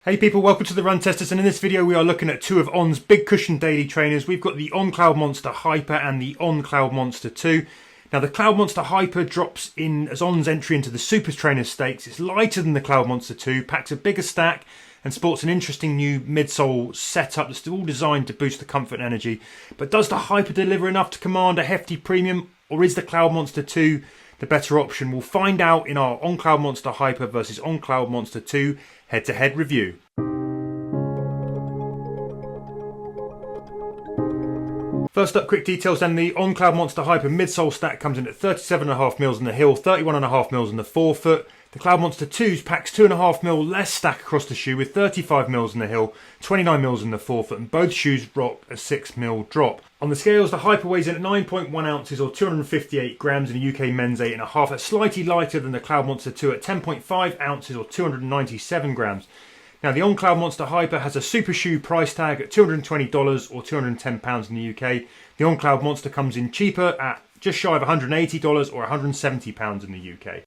Hey people, welcome to the Run Testers, and in this video we are looking at two of On's big cushion daily trainers. We've got the On Cloudmonster Hyper and the On Cloudmonster 2. Now the Cloudmonster Hyper drops in as On's entry into the Super Trainer Stakes. It's lighter than the Cloudmonster 2, packs a bigger stack and sports an interesting new midsole setup that's all designed to boost the comfort and energy. But does the Hyper deliver enough to command a hefty premium, or is the Cloudmonster 2 the better option? We'll find out in our On Cloudmonster Hyper versus On Cloudmonster 2 head-to-head review. First up, quick details then. The On Cloudmonster Hyper midsole stack comes in at 37.5mm on the heel, 31.5mm on the forefoot. The Cloudmonster 2's packs 2.5mm less stack across the shoe with 35mm on the heel, 29mm on the forefoot, and both shoes rock a 6mm drop. On the scales, the Hyper weighs in at 9.1 ounces or 258 grams in the UK men's 8.5. That's slightly lighter than the Cloudmonster 2 at 10.5 ounces or 297 grams. Now, the On Cloudmonster Hyper has a super shoe price tag at $220 or £210 in the UK. The On Cloudmonster comes in cheaper at just shy of $180 or £170 in the UK.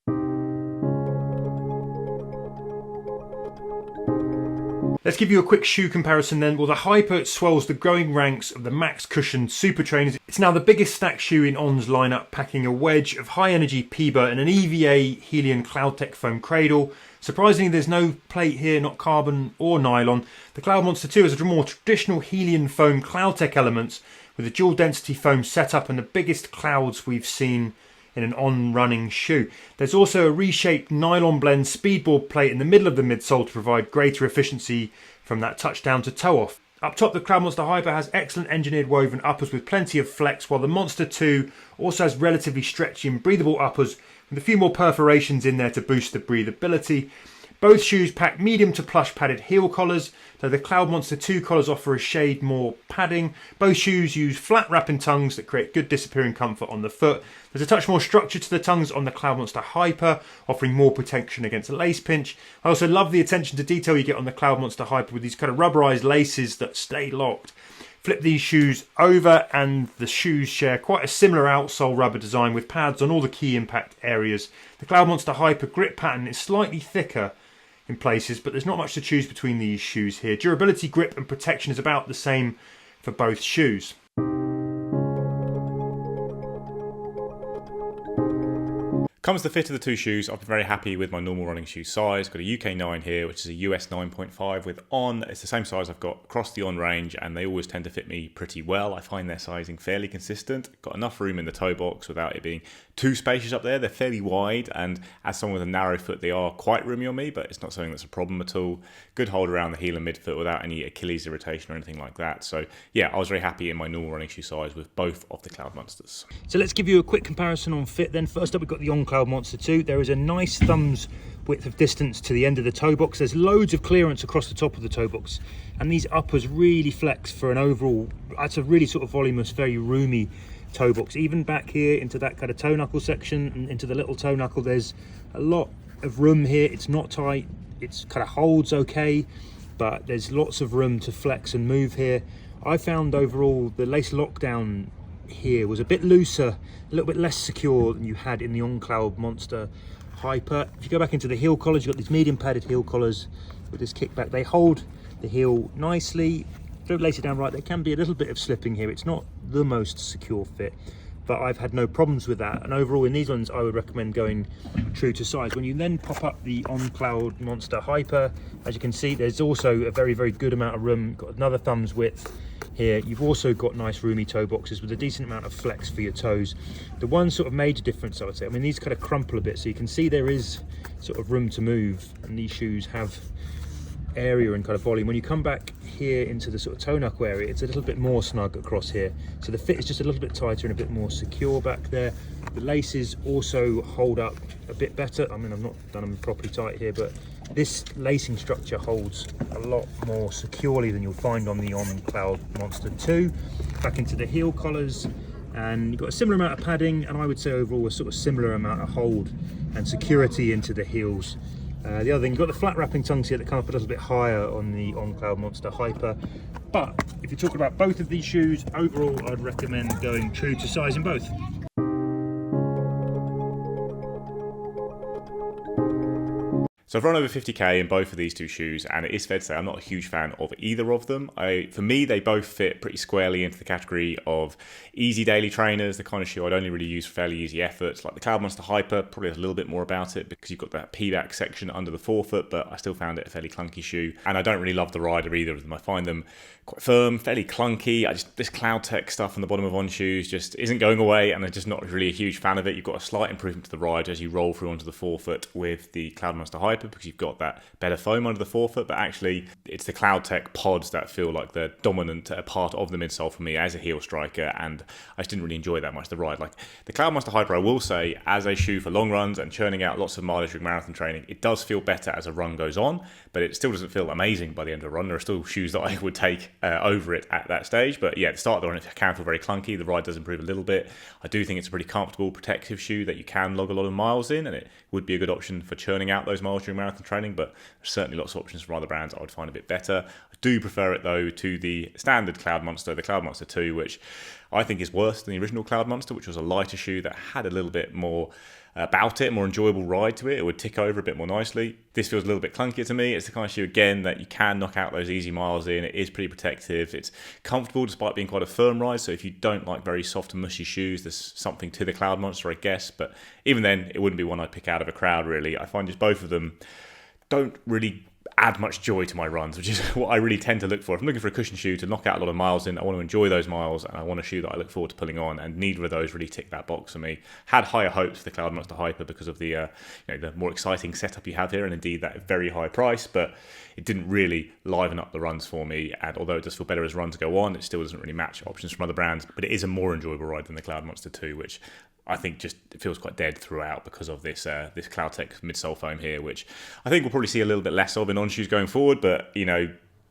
Let's give you a quick shoe comparison then. Well, the Hyper swells the growing ranks of the max cushioned super trainers. It's now the biggest stack shoe in On's lineup, packing a wedge of high energy PBA and an EVA Helion Cloudtech foam cradle. Surprisingly, there's no plate here, not carbon or nylon. The Cloudmonster 2 has a more traditional Helion foam Cloudtech elements with a dual density foam setup and the biggest clouds we've seen in an On running shoe. There's also a reshaped nylon blend speedboard plate in the middle of the midsole to provide greater efficiency from that touchdown to toe off. Up top, the Cloudmonster Hyper has excellent engineered woven uppers with plenty of flex, while the Monster 2 also has relatively stretchy and breathable uppers with a few more perforations in there to boost the breathability. Both shoes pack medium to plush padded heel collars, though the Cloudmonster 2 collars offer a shade more padding. Both shoes use flat wrapping tongues that create good disappearing comfort on the foot. There's a touch more structure to the tongues on the Cloudmonster Hyper, offering more protection against a lace pinch. I also love the attention to detail you get on the Cloudmonster Hyper with these kind of rubberized laces that stay locked. Flip these shoes over and the shoes share quite a similar outsole rubber design with pads on all the key impact areas. The Cloudmonster Hyper grip pattern is slightly thicker in places, but there's not much to choose between these shoes here. Durability, grip and protection is about the same for both shoes. Comes the fit of the two shoes, I've been very happy with my normal running shoe size. Got a UK 9 here, which is a US 9.5 with On. It's the same size I've got across the On range, and they always tend to fit me pretty well. I find their sizing fairly consistent. Got enough room in the toe box without it being too spacious up there. They're fairly wide, and as someone with a narrow foot, they are quite roomy on me, but it's not something that's a problem at all. Good hold around the heel and midfoot without any Achilles irritation or anything like that. So yeah, I was very happy in my normal running shoe size with both of the Cloudmonsters. So let's give you a quick comparison on fit then. First up, we've got the On Cloudmonster 2. There is a nice thumbs width of distance to the end of the toe box. There's loads of clearance across the top of the toe box, and these uppers really flex for an overall, that's a really sort of voluminous, very roomy toe box. Even back here into that kind of toe knuckle section and into the little toe knuckle, there's a lot of room here. It's not tight, it's kind of holds okay, but there's lots of room to flex and move here. I found overall the lace lockdown here was a bit looser, a little bit less secure than you had in the On Cloudmonster Hyper. If you go back into the heel collars, you've got these medium padded heel collars with this kickback. They hold the heel nicely. Don't lace it down right. There can be a little bit of slipping here. It's not the most secure fit, but I've had no problems with that. And overall in these ones, I would recommend going true to size. When you then pop up the On Cloudmonster Hyper, as you can see, there's also a very, very good amount of room. Got another thumbs width here. You've also got nice roomy toe boxes with a decent amount of flex for your toes. The one sort of major difference, I would say, I mean, these kind of crumple a bit, so you can see there is sort of room to move, and these shoes have area and kind of volume. When you come back here into the sort of toe knuckle area, it's a little bit more snug across here, so the fit is just a little bit tighter and a bit more secure back there. The laces also hold up a bit better. I mean, I've not done them properly tight here, but this lacing structure holds a lot more securely than you'll find on the On Cloudmonster 2. Back into the heel collars, and you've got a similar amount of padding, and I would say overall a sort of similar amount of hold and security into the heels. The other thing, you've got the flat wrapping tongues here that come up a little bit higher on the On Cloudmonster Hyper. But if you're talking about both of these shoes, overall I'd recommend going true to size in both. So I've run over 50k in both of these two shoes, and it is fair to say I'm not a huge fan of either of them. For me, they both fit pretty squarely into the category of easy daily trainers, the kind of shoe I'd only really use for fairly easy efforts. Like the Cloudmonster Hyper, probably has a little bit more about it because you've got that P-back section under the forefoot, but I still found it a fairly clunky shoe. And I don't really love the ride of either of them. I find them quite firm, fairly clunky. This CloudTech stuff on the bottom of On shoes just isn't going away, and I'm just not really a huge fan of it. You've got a slight improvement to the ride as you roll through onto the forefoot with the Cloudmonster Hyper because you've got that better foam under the forefoot, but actually it's the CloudTech pods that feel like the dominant part of the midsole for me as a heel striker, and I just didn't really enjoy that much the ride. Like the Cloudmonster Hyper, I will say, as a shoe for long runs and churning out lots of mileage during marathon training, it does feel better as a run goes on, but it still doesn't feel amazing by the end of a run. There are still shoes that I would take over it at that stage, but yeah, at the start of the run it can feel very clunky. The ride does improve a little bit. I do think it's a pretty comfortable, protective shoe that you can log a lot of miles in, and it would be a good option for churning out those miles during marathon training, but there's certainly lots of options from other brands I would find a bit better. I do prefer it though to the standard Cloudmonster, the Cloudmonster 2, which I think is worse than the original Cloudmonster, which was a lighter shoe that had a little bit more about it, more enjoyable ride to it. It would tick over a bit more nicely. This feels a little bit clunkier to me. It's the kind of shoe, again, that you can knock out those easy miles in. It is pretty protective. It's comfortable despite being quite a firm ride. So if you don't like very soft and mushy shoes, there's something to the Cloudmonster, I guess. But even then, it wouldn't be one I'd pick out of a crowd, really. I find just both of them don't really add much joy to my runs, which is what I really tend to look for. If I'm looking for a cushion shoe to knock out a lot of miles in, I want to enjoy those miles, and I want a shoe that I look forward to pulling on, and neither of those really tick that box for me. Had higher hopes for the Cloudmonster Hyper because of the the more exciting setup you have here, and indeed that very high price, but it didn't really liven up the runs for me, and although it does feel better as runs go on, it still doesn't really match options from other brands, but it is a more enjoyable ride than the Cloudmonster 2, which I think just it feels quite dead throughout because of this this CloudTech midsole foam here, which I think we'll probably see a little bit less of in On shoes going forward. But at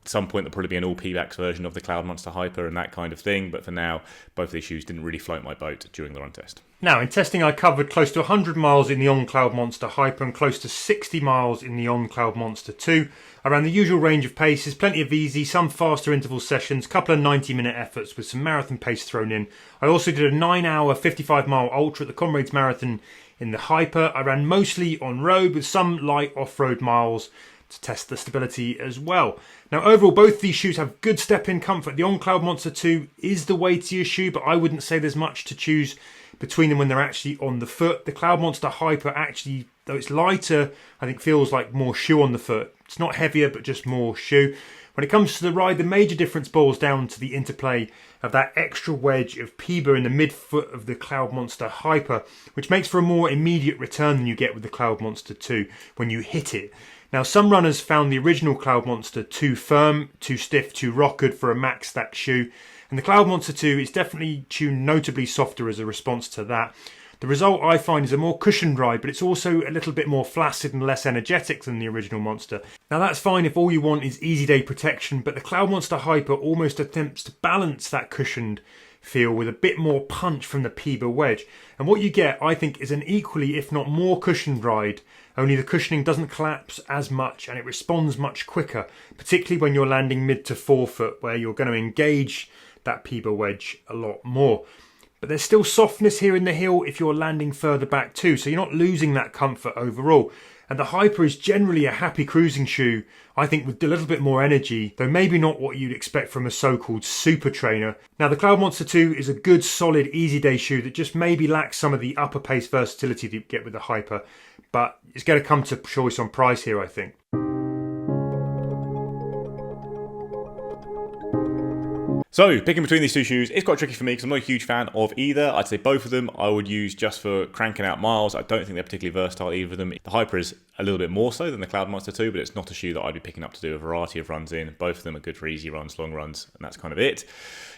some point there'll probably be an all P-backs version of the Cloudmonster Hyper and that kind of thing. But for now, both of these shoes didn't really float my boat during the run test. Now, in testing, I covered close to 100 miles in the On Cloudmonster Hyper and close to 60 miles in the On Cloudmonster 2. Around the usual range of paces, plenty of easy, some faster interval sessions, couple of 90-minute efforts with some marathon pace thrown in. I also did a 9-hour, 55-mile ultra at the Comrades Marathon in the Hyper. I ran mostly on road with some light off-road miles to test the stability as well. Now, overall, both these shoes have good step-in comfort. The On Cloudmonster 2 is the weightier shoe, but I wouldn't say there's much to choose between them when they're actually on the foot. The Cloudmonster Hyper actually, though it's lighter, I think feels like more shoe on the foot. It's not heavier, but just more shoe. When it comes to the ride, the major difference boils down to the interplay of that extra wedge of PIBA in the midfoot of the Cloudmonster Hyper, which makes for a more immediate return than you get with the Cloudmonster 2 when you hit it. Now, some runners found the original Cloudmonster too firm, too stiff, too rockered for a max stack shoe, and the Cloudmonster 2 is definitely tuned notably softer as a response to that. The result, I find, is a more cushioned ride, but it's also a little bit more flaccid and less energetic than the original Monster. Now, that's fine if all you want is easy day protection, but the Cloudmonster Hyper almost attempts to balance that cushioned feel with a bit more punch from the PIBA wedge. And what you get, I think, is an equally, if not more cushioned ride, only the cushioning doesn't collapse as much and it responds much quicker, particularly when you're landing mid to forefoot, where you're going to engage that PIBA wedge a lot more. But there's still softness here in the heel if you're landing further back too, so you're not losing that comfort overall. And the Hyper is generally a happy cruising shoe, I think, with a little bit more energy, though maybe not what you'd expect from a so-called super trainer. Now, the Cloudmonster 2 is a good, solid, easy day shoe that just maybe lacks some of the upper pace versatility that you get with the Hyper, but it's going to come to choice on price here, I think. So, picking between these two shoes is quite tricky for me because I'm not a huge fan of either. I'd say both of them I would use just for cranking out miles. I don't think they're particularly versatile, either of them. The Hyper is a little bit more so than the Cloudmonster 2, but it's not a shoe that I'd be picking up to do a variety of runs in. Both of them are good for easy runs, long runs, and that's kind of it.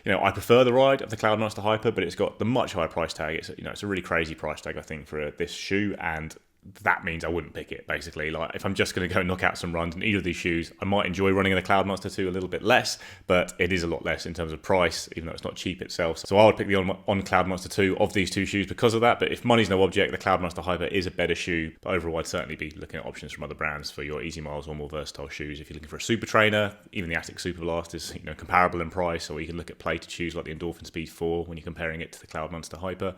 I prefer the ride of the Cloudmonster Hyper, but it's got the much higher price tag. It's a really crazy price tag, I think, for this shoe, and that means I wouldn't pick it, basically. Like, if I'm just going to go knock out some runs in either of these shoes, I might enjoy running in the Cloudmonster 2 a little bit less, but it is a lot less in terms of price, even though it's not cheap itself. So I would pick the On Cloudmonster 2 of these two shoes because of that, but if money's no object, the Cloudmonster Hyper is a better shoe. But overall, I'd certainly be looking at options from other brands for your easy miles or more versatile shoes. If you're looking for a super trainer, even the Asics Superblast is comparable in price, or you can look at plated shoes like the Endorphin Speed 4 when you're comparing it to the Cloudmonster Hyper.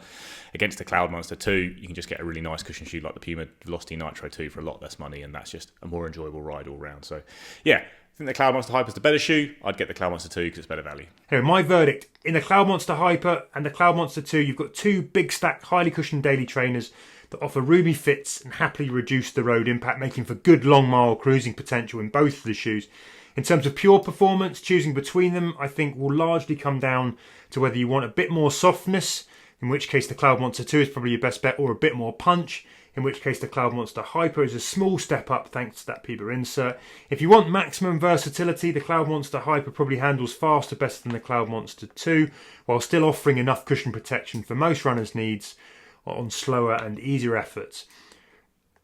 Against the Cloudmonster 2, you can just get a really nice cushion shoe like the Puma Velocity Nitro 2 for a lot less money, and that's just a more enjoyable ride all round. So yeah, I think the Cloudmonster Hyper is the better shoe. I'd get the Cloudmonster 2 because it's better value. Here, my verdict. In the Cloudmonster Hyper and the Cloudmonster 2, you've got two big stack, highly cushioned daily trainers that offer roomy fits and happily reduce the road impact, making for good long mile cruising potential in both of the shoes. In terms of pure performance, choosing between them, I think will largely come down to whether you want a bit more softness, in which case the Cloudmonster 2 is probably your best bet, or a bit more punch, in which case the Cloudmonster Hyper is a small step up thanks to that Puma insert. If you want maximum versatility, the Cloudmonster Hyper probably handles faster better than the Cloudmonster 2, while still offering enough cushion protection for most runners' needs on slower and easier efforts.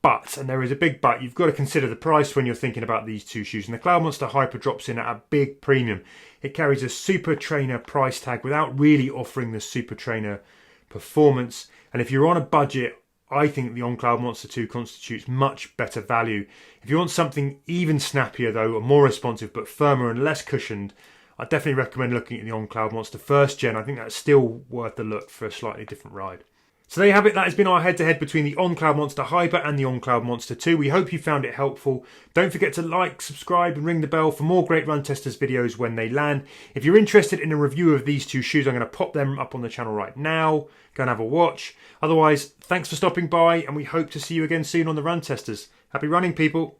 But, and there is a big but, you've got to consider the price when you're thinking about these two shoes. And the Cloudmonster Hyper drops in at a big premium. It carries a Super Trainer price tag without really offering the Super Trainer performance. And if you're on a budget, I think the On Cloudmonster 2 constitutes much better value. If you want something even snappier though, or more responsive but firmer and less cushioned, I definitely recommend looking at the On Cloudmonster 1st Gen. I think that's still worth the look for a slightly different ride. So there you have it, that has been our head-to-head between the On Cloudmonster Hyper and the On Cloudmonster 2. We hope you found it helpful. Don't forget to like, subscribe and ring the bell for more great Run Testers videos when they land. If you're interested in a review of these two shoes, I'm going to pop them up on the channel right now. Go and have a watch. Otherwise, thanks for stopping by and we hope to see you again soon on the Run Testers. Happy running, people.